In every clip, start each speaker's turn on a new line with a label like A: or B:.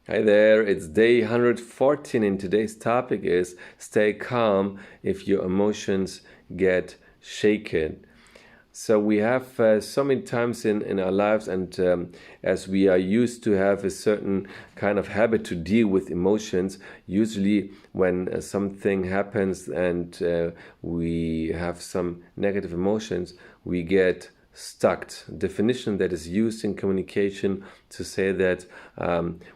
A: Hi there, it's day 114 and today's topic is stay calm if your emotions get shaken. So we have so many times in our lives, and as we are used to have a certain kind of habit to deal with emotions, usually when something happens and we have some negative emotions, we get stuck. Definition that is used in communication to say that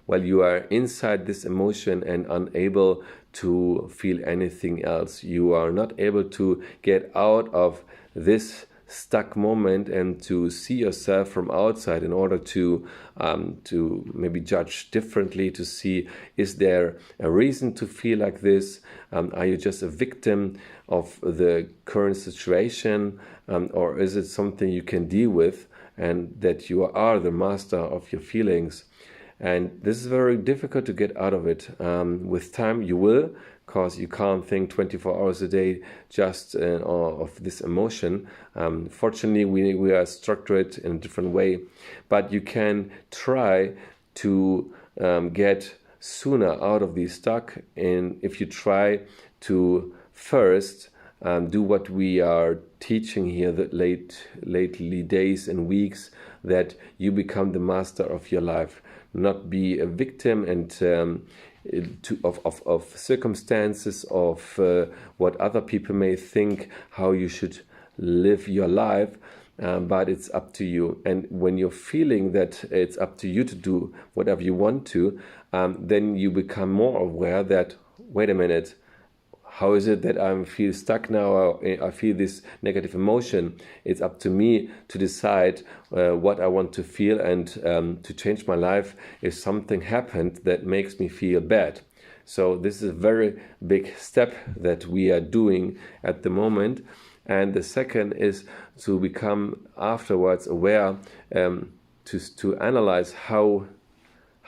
A: while you are inside this emotion and unable to feel anything else, you are not able to get out of this stuck moment and to see yourself from outside in order to maybe judge differently, to see, is there a reason to feel like this? Are you just a victim of the current situation, or is it something you can deal with and that you are the master of your feelings? And this is very difficult to get out of it. With time, you will, because you can't think 24 hours a day just of this emotion. Fortunately, we are structured in a different way, but you can try to get sooner out of the stuck. And if you try to first do what we are teaching here the lately days and weeks, that you become the master of your life, not be a victim and of circumstances, of what other people may think, how you should live your life. But it's up to you. And when you're feeling that it's up to you to do whatever you want to, then you become more aware that, wait a minute, how is it that I feel stuck now? I feel this negative emotion. It's up to me to decide what I want to feel and to change my life if something happened that makes me feel bad. So this is a very big step that we are doing at the moment. And the second is to become afterwards aware, to analyze how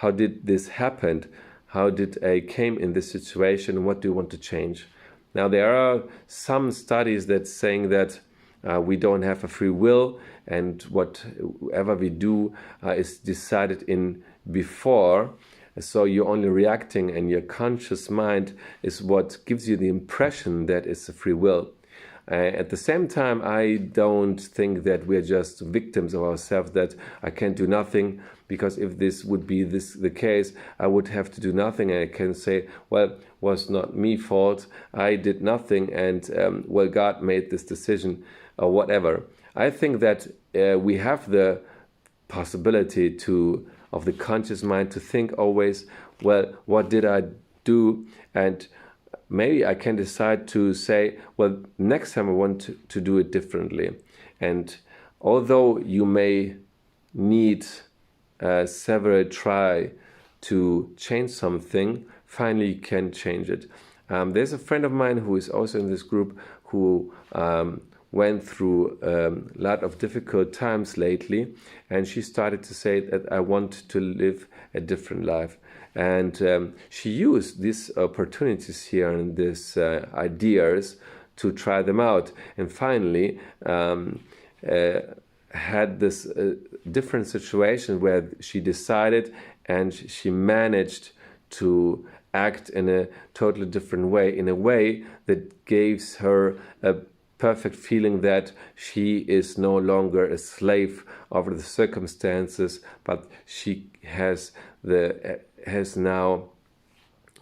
A: did this happen? How did I came in this situation? What do you want to change? Now, there are some studies that saying that we don't have a free will, and whatever we do is decided in before. So you're only reacting, and your conscious mind is what gives you the impression that it's a free will. At the same time, I don't think that we're just victims of ourselves, that I can't do nothing, because if this would be the case, I would have to do nothing, and I can say, well, was not me fault, I did nothing, and well, God made this decision, or whatever. I think that we have the possibility of the conscious mind to think always, well, what did I do? And maybe I can decide to say, well, next time I want to do it differently. And although you may need several try to change something, finally you can change it. There's a friend of mine who is also in this group who went through a lot of difficult times lately, and she started to say that I want to live a different life. And she used these opportunities here and these ideas to try them out. And finally, had this different situation where she decided and she managed to act in a totally different way, in a way that gives her a perfect feeling that she is no longer a slave of the circumstances, but she has now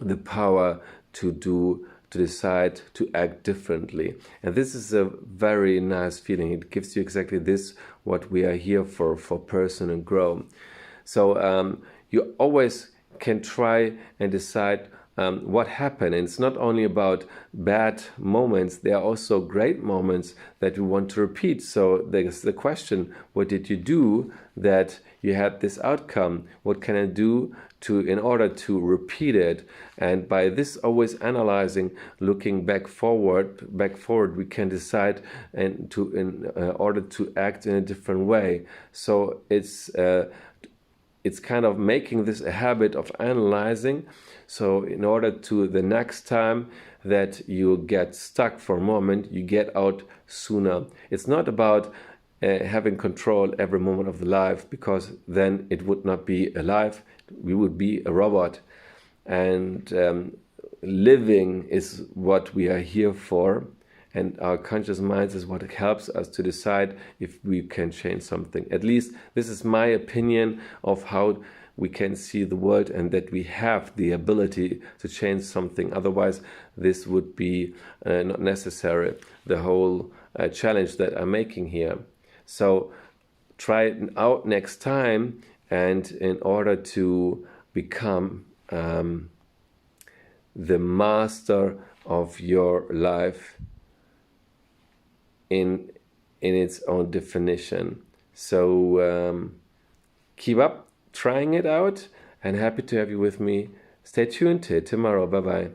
A: the power to decide to act differently. And this is a very nice feeling. It gives you exactly this, what we are here for personal growth. So you always can try and decide what happened. And it's not only about bad moments, there are also great moments that we want to repeat. So there's the question, what did you do that you had this outcome? What can I do in order to repeat it? And by this always analyzing, looking back forward, we can decide in order to act in a different way. So it's kind of making this a habit of analyzing. So in order to the next time that you get stuck for a moment, you get out sooner. It's not about having control every moment of the life, because then it would not be a life, we would be a robot. And living is what we are here for, and our conscious minds is what helps us to decide if we can change something. At least this is my opinion of how we can see the world, and that we have the ability to change something. Otherwise, this would be not necessary, the whole challenge that I'm making here. So try it out next time, and in order to become the master of your life in its own definition. So keep up trying it out, and happy to have you with me. Stay tuned till tomorrow. Bye bye.